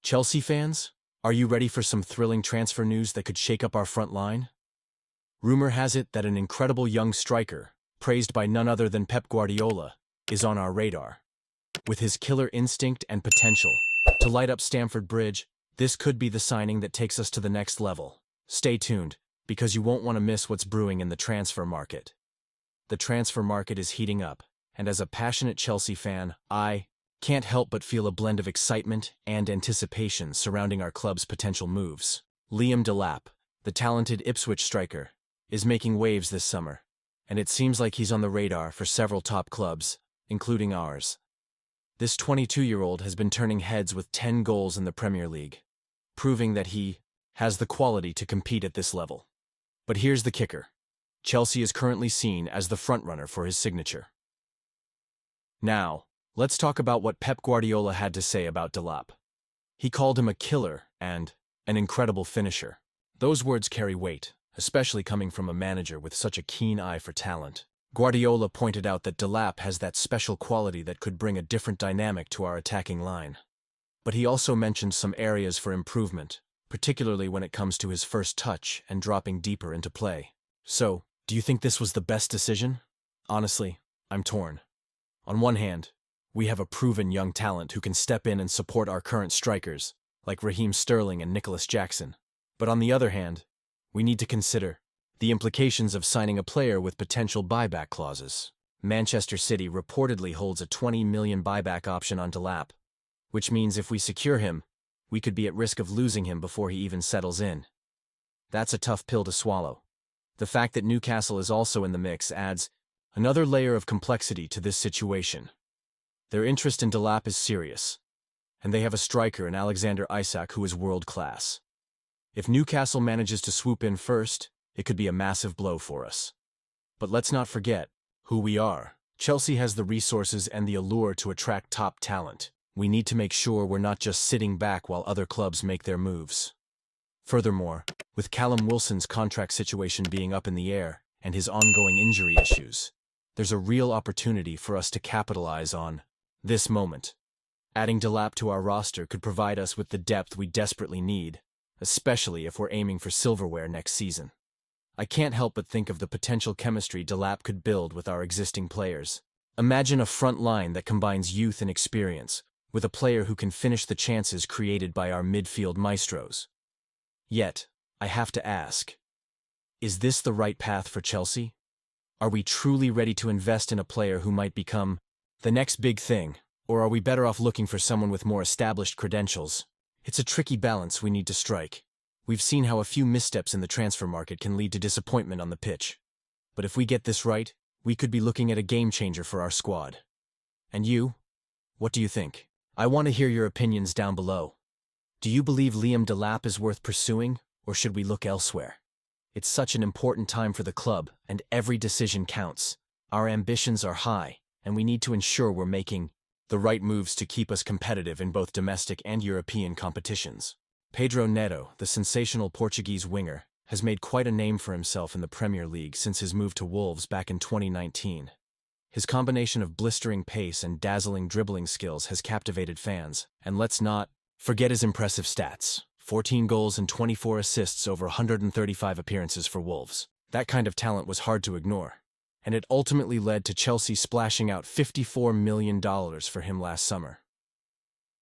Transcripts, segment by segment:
Chelsea fans, are you ready for some thrilling transfer news that could shake up our front line? Rumor has it that an incredible young striker, praised by none other than Pep Guardiola, is on our radar. With his killer instinct and potential to light up Stamford Bridge, this could be the signing that takes us to the next level. Stay tuned, because you won't want to miss what's brewing in the transfer market. The transfer market is heating up, and as a passionate Chelsea fan, I can't help but feel a blend of excitement and anticipation surrounding our club's potential moves. Liam Delap, the talented Ipswich striker, is making waves this summer, and it seems like he's on the radar for several top clubs, including ours. This 22-year-old has been turning heads with 10 goals in the Premier League, proving that he has the quality to compete at this level. But here's the kicker. Chelsea is currently seen as the frontrunner for his signature. Now, let's talk about what Pep Guardiola had to say about Delap. He called him a killer and an incredible finisher. Those words carry weight, especially coming from a manager with such a keen eye for talent. Guardiola pointed out that Delap has that special quality that could bring a different dynamic to our attacking line. But he also mentioned some areas for improvement, particularly when it comes to his first touch and dropping deeper into play. So, do you think this was the best decision? Honestly, I'm torn. On one hand, we have a proven young talent who can step in and support our current strikers, like Raheem Sterling and Nicholas Jackson. But on the other hand, we need to consider the implications of signing a player with potential buyback clauses. Manchester City reportedly holds a $20 million buyback option on Delap, which means if we secure him, we could be at risk of losing him before he even settles in. That's a tough pill to swallow. The fact that Newcastle is also in the mix adds another layer of complexity to this situation. Their interest in Delap is serious, and they have a striker in Alexander Isak who is world-class. If Newcastle manages to swoop in first, it could be a massive blow for us. But let's not forget who we are. Chelsea has the resources and the allure to attract top talent. We need to make sure we're not just sitting back while other clubs make their moves. Furthermore, with Callum Wilson's contract situation being up in the air and his ongoing injury issues, there's a real opportunity for us to capitalize on this moment. Adding Delap to our roster could provide us with the depth we desperately need, especially if we're aiming for silverware next season. I can't help but think of the potential chemistry Delap could build with our existing players. Imagine a front line that combines youth and experience, with a player who can finish the chances created by our midfield maestros. Yet, I have to ask, is this the right path for Chelsea? Are we truly ready to invest in a player who might become the next big thing, or are we better off looking for someone with more established credentials? It's a tricky balance we need to strike. We've seen how a few missteps in the transfer market can lead to disappointment on the pitch. But if we get this right, we could be looking at a game-changer for our squad. And you? What do you think? I want to hear your opinions down below. Do you believe Liam Delap is worth pursuing, or should we look elsewhere? It's such an important time for the club, and every decision counts. Our ambitions are high, and we need to ensure we're making the right moves to keep us competitive in both domestic and European competitions. Pedro Neto, the sensational Portuguese winger, has made quite a name for himself in the Premier League since his move to Wolves back in 2019. His combination of blistering pace and dazzling dribbling skills has captivated fans, and let's not forget his impressive stats. 14 goals and 24 assists over 135 appearances for Wolves. That kind of talent was hard to ignore, and it ultimately led to Chelsea splashing out $54 million for him last summer.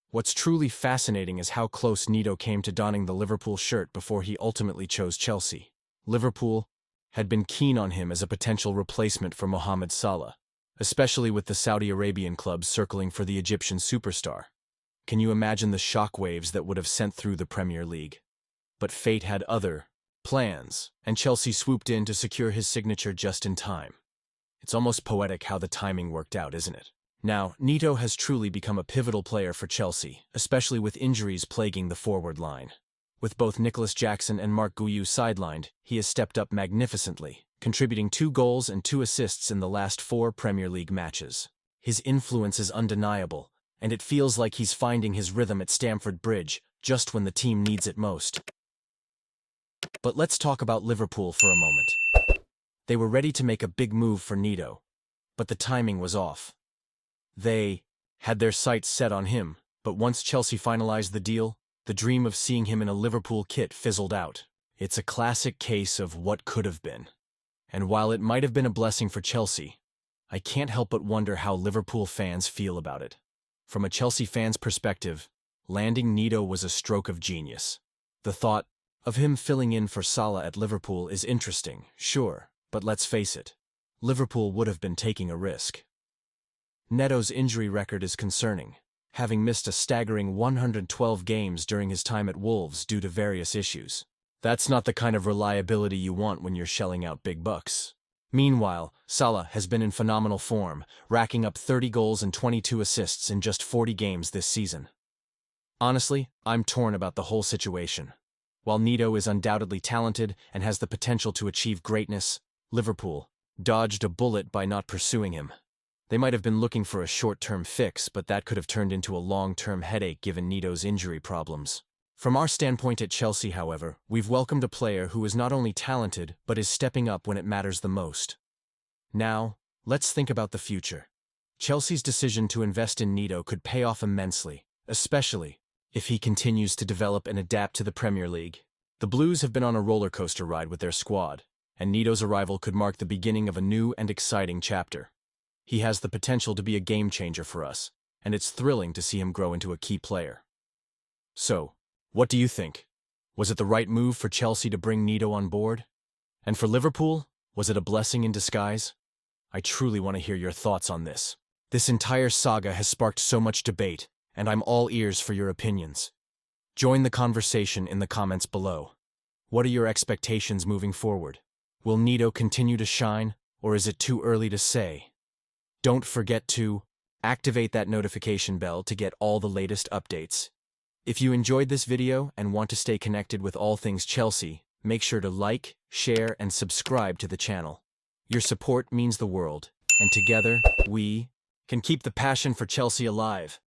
What's truly fascinating is how close Neto came to donning the Liverpool shirt before he ultimately chose Chelsea. Liverpool had been keen on him as a potential replacement for Mohamed Salah, especially with the Saudi Arabian clubs circling for the Egyptian superstar. Can you imagine the shockwaves that would have sent through the Premier League? But fate had other plans, and Chelsea swooped in to secure his signature just in time. It's almost poetic how the timing worked out, isn't it? Now, Neto has truly become a pivotal player for Chelsea, especially with injuries plaguing the forward line. With both Nicholas Jackson and Marc Guiu sidelined, he has stepped up magnificently, contributing 2 goals and 2 assists in the last 4 Premier League matches. His influence is undeniable, and it feels like he's finding his rhythm at Stamford Bridge, just when the team needs it most. But let's talk about Liverpool for a moment. They were ready to make a big move for Neto, but the timing was off. They had their sights set on him, but once Chelsea finalized the deal, The dream of seeing him in a Liverpool kit fizzled out. It's a classic case of what could have been. And while it might have been a blessing for Chelsea, I can't help but wonder how Liverpool fans feel about it. From a Chelsea fan's perspective, landing Neto was a stroke of genius. The thought of him filling in for Salah at Liverpool is interesting, sure, but let's face it, Liverpool would have been taking a risk. Neto's injury record is concerning, having missed a staggering 112 games during his time at Wolves due to various issues. That's not the kind of reliability you want when you're shelling out big bucks. Meanwhile, Salah has been in phenomenal form, racking up 30 goals and 22 assists in just 40 games this season. Honestly, I'm torn about the whole situation. While Neto is undoubtedly talented and has the potential to achieve greatness, Liverpool dodged a bullet by not pursuing him. They might have been looking for a short-term fix, but that could have turned into a long-term headache given Neto's injury problems. From our standpoint at Chelsea, however, we've welcomed a player who is not only talented, but is stepping up when it matters the most. Now, let's think about the future. Chelsea's decision to invest in Neto could pay off immensely, especially if he continues to develop and adapt to the Premier League. The Blues have been on a roller coaster ride with their squad, and Neto's arrival could mark the beginning of a new and exciting chapter. He has the potential to be a game-changer for us, and it's thrilling to see him grow into a key player. So, what do you think? Was it the right move for Chelsea to bring Neto on board? And for Liverpool, was it a blessing in disguise? I truly want to hear your thoughts on this. This entire saga has sparked so much debate, and I'm all ears for your opinions. Join the conversation in the comments below. What are your expectations moving forward? Will Neto continue to shine, or is it too early to say? Don't forget to activate that notification bell to get all the latest updates. If you enjoyed this video and want to stay connected with all things Chelsea, make sure to like, share, and subscribe to the channel. Your support means the world, and together, we can keep the passion for Chelsea alive.